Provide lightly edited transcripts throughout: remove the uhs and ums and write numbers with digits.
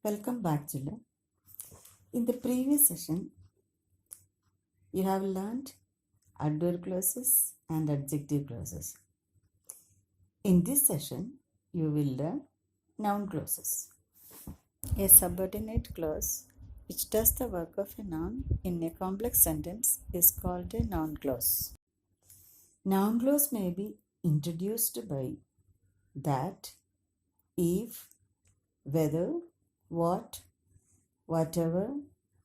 Welcome back, children. In the previous session, you have learned adverb clauses and adjective clauses. In this session, you will learn noun clauses. A subordinate clause which does the work of a noun in a complex sentence is called a noun clause. Noun clause may be introduced by that, if, whether, what, whatever,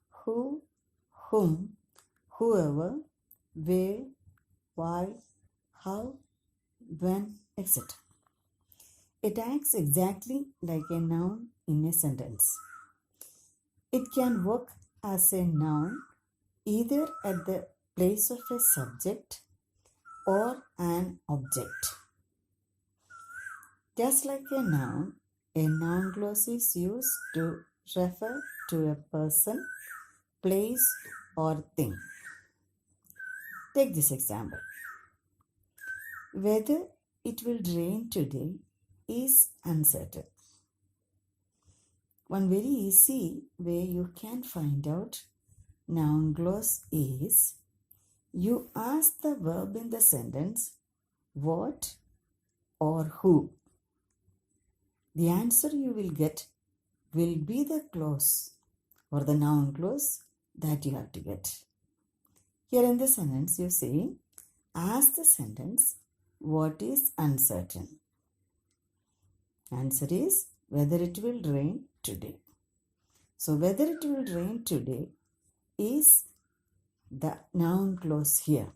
who, whom, whoever, where, why, how, when, etc. It acts exactly like a noun in a sentence. It can work as a noun either at the place of a subject or an object. Just like a noun clause is used to refer to a person, place, or thing. Take this example. Whether it will rain today is uncertain. One very easy way you can find out noun clause is you ask the verb in the sentence what or who. The answer you will get will be the clause or the noun clause that you have to get. Here in the sentence you say, ask the sentence, what is uncertain? Answer is whether it will rain today. So whether it will rain today is the noun clause here.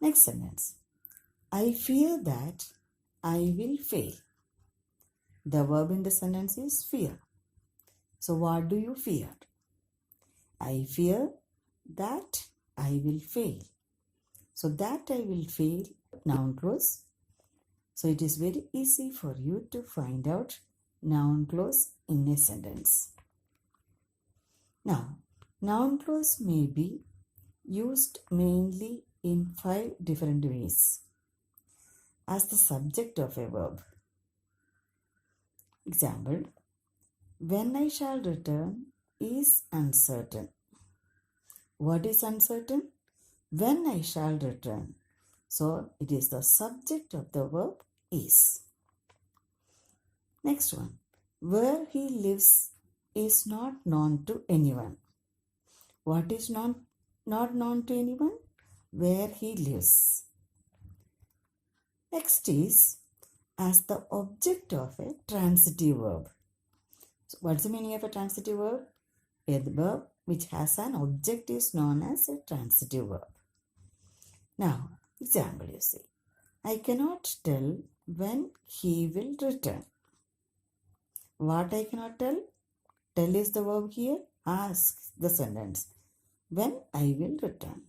Next sentence. I fear that I will fail. The verb in the sentence is fear. So what do you fear? I fear that I will fail. So that I will fail, noun clause. So it is very easy for you to find out noun clause in a sentence. Now, noun clause may be used mainly in 5 different ways. As the subject of a verb. Example, when I shall return is uncertain. What is uncertain? When I shall return. So it is the subject of the verb is. Next one, where he lives is not known to anyone. What is not known to anyone? Where he lives. Next is as the object of a transitive verb. So what's the meaning of a transitive verb? A verb which has an object is known as a transitive verb. Now, example you see. I cannot tell when he will return. What I cannot tell? Tell is the verb here. Ask the sentence. When I will return.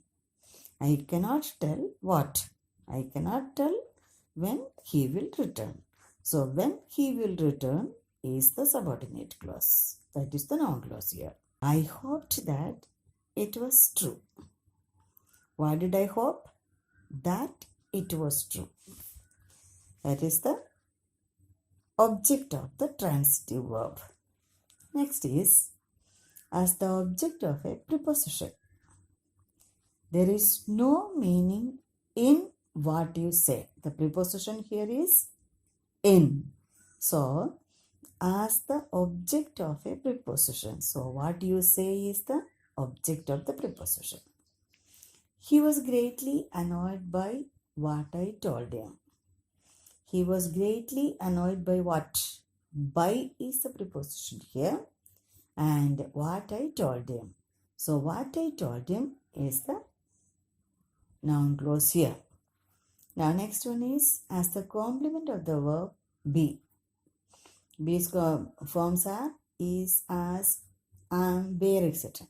I cannot tell what? I cannot tell when he will return. So when he will return is the subordinate clause. That is the noun clause here. I hoped that it was true. What did I hope? That it was true. That is the object of the transitive verb. Next is as the object of a preposition. There is no meaning in what you say. The preposition here is in. So, as the object of a preposition. So, what you say is the object of the preposition. He was greatly annoyed by what I told him. He was greatly annoyed by what? By is the preposition here. And what I told him. So, what I told him is the noun clause here. Now, next one is as the complement of the verb be. Be's forms are is, as, am, where, etc.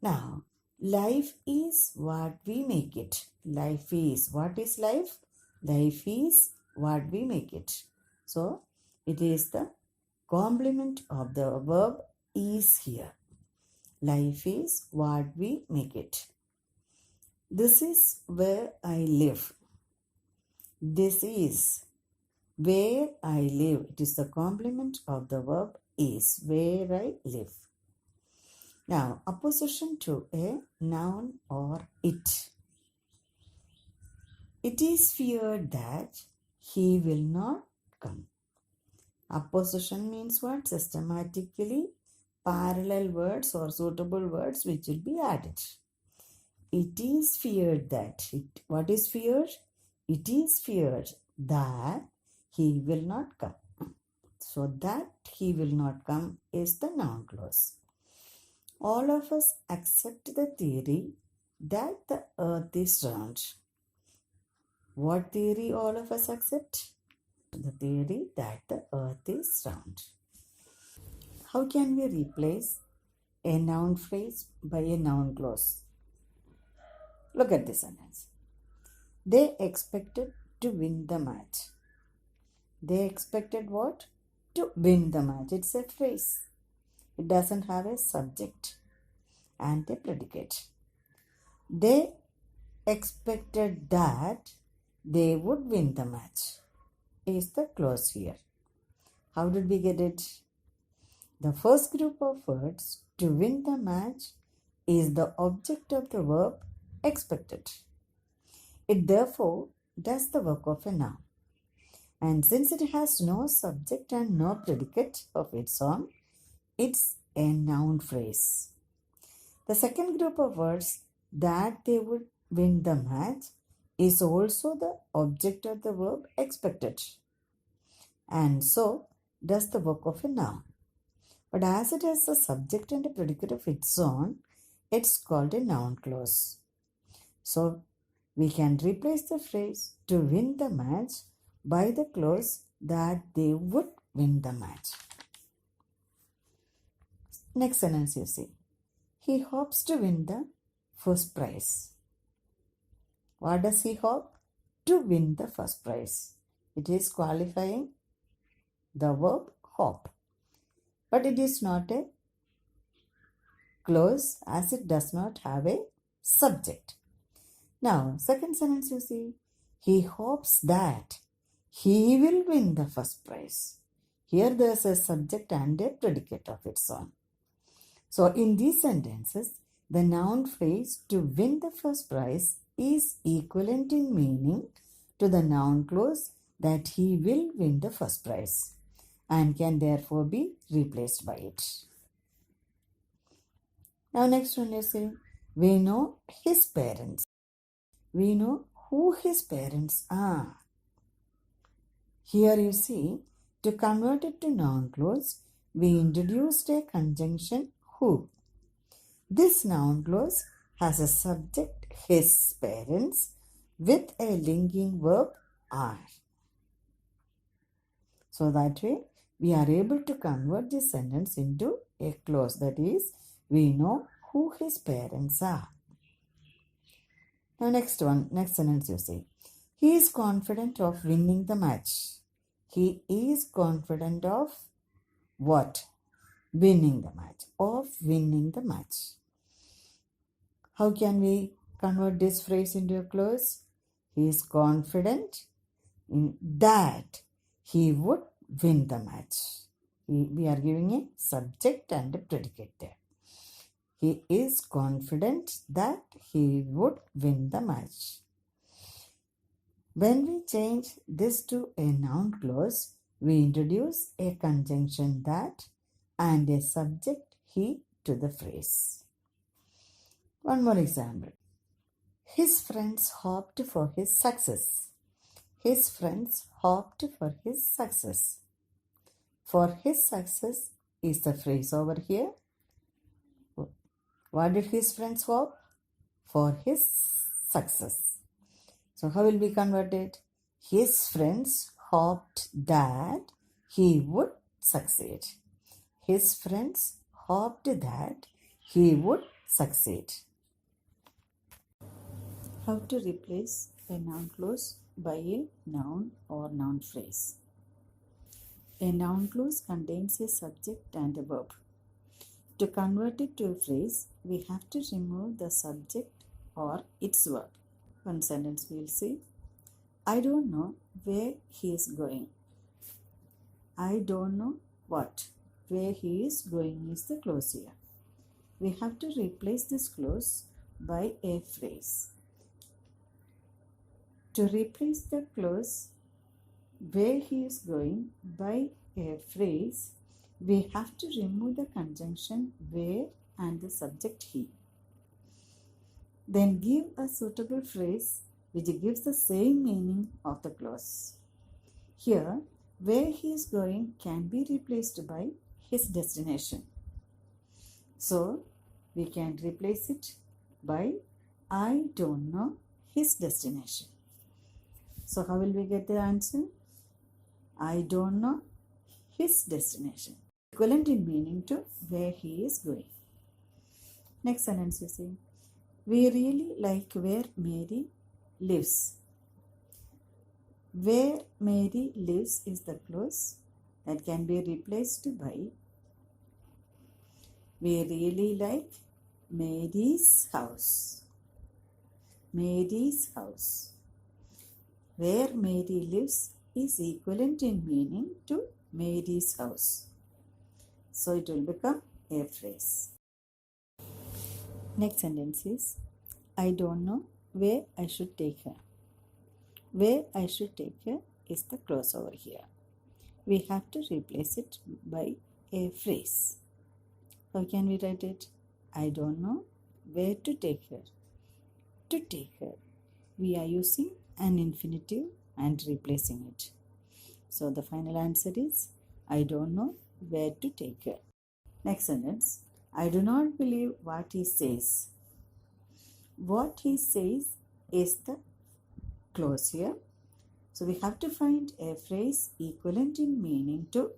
Now, life is what we make it. Life is. What is life? Life is what we make it. So, it is the complement of the verb is here. Life is what we make it. This is where I live. This is where I live. It is the complement of the verb is, where I live. Now, opposition to a noun or it. It is feared that he will not come. Opposition means what? Systematically parallel words or suitable words which will be added. It is feared that. What is feared? It is feared that he will not come. So that he will not come is the noun clause. All of us accept the theory that the earth is round. What theory all of us accept? The theory that the earth is round. How can we replace a noun phrase by a noun clause? Look at this sentence. They expected to win the match. They expected what? To win the match. It's a phrase. It doesn't have a subject and a predicate. They expected that they would win the match is the clause here. How did we get it? The first group of words, to win the match, is the object of the verb expected. It therefore does the work of a noun. And since it has no subject and no predicate of its own, it's a noun phrase. The second group of words, that they would win the match, is also the object of the verb expected, and so does the work of a noun. But as it has a subject and a predicate of its own, it's called a noun clause. So we can replace the phrase to win the match by the clause that they would win the match. Next sentence you see. He hopes to win the first prize. What does he hope? To win the first prize. It is qualifying the verb hope. But it is not a clause as it does not have a subject. Now, second sentence you see. He hopes that he will win the first prize. Here there is a subject and a predicate of its own. So in these sentences, the noun phrase to win the first prize is equivalent in meaning to the noun clause that he will win the first prize and can therefore be replaced by it. Now next one you say, we know his parents. We know who his parents are. Here you see, to convert it to noun clause, we introduced a conjunction who. This noun clause has a subject, his parents, with a linking verb, are. So that way, we are able to convert this sentence into a clause. That is, we know who his parents are. Now next sentence you say, he is confident of winning the match. He is confident of what? Winning the match. Of winning the match. How can we convert this phrase into a clause? He is confident in that he would win the match. We are giving a subject and a predicate there. He is confident that he would win the match. When we change this to a noun clause, we introduce a conjunction that and a subject he to the phrase. One more example. His friends hoped for his success. His friends hoped for his success. For his success is the phrase over here. What did his friends hope? For his success. So how will we convert it? His friends hoped that he would succeed. His friends hoped that he would succeed. How to replace a noun clause by a noun or noun phrase? A noun clause contains a subject and a verb. To convert it to a phrase, we have to remove the subject or its verb. One sentence we will see. I don't know where he is going. I don't know what. where he is going is the clause here. We have to replace this clause by a phrase. To replace the clause where he is going by a phrase, we have to remove the conjunction where and the subject he. Then give a suitable phrase which gives the same meaning of the clause. Here, where he is going can be replaced by his destination. So, we can replace it by I don't know his destination. So, how will we get the answer? I don't know his destination. Equivalent in meaning to where he is going. Next sentence you see. We really like where Mary lives. Where Mary lives is the clause that can be replaced by we really like Mary's house. Mary's house. Where Mary lives is equivalent in meaning to Mary's house. So it will become a phrase. Next sentence is I don't know where I should take her. Where I should take her is the clause over here. We have to replace it by a phrase. How can we write it? I don't know where to take her. To take her. We are using an infinitive and replacing it. So the final answer is I don't know where to take her. Next sentence. I do not believe what he says. What he says is the clause here. So we have to find a phrase equivalent in meaning to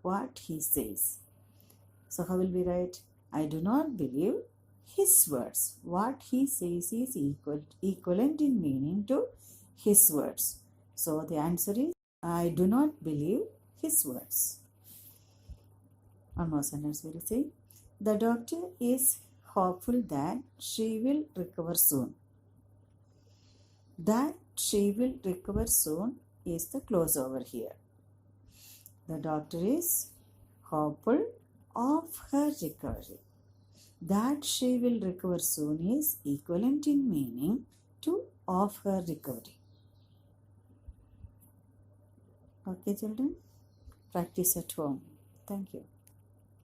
what he says. So how will we write? I do not believe his words. What he says is equivalent in meaning to his words. So the answer is I do not believe his words. One more sentence we will say. The doctor is hopeful that she will recover soon. That she will recover soon is the clause over here. The doctor is hopeful of her recovery. That she will recover soon is equivalent in meaning to of her recovery. Okay, children? Practice at home. Thank you.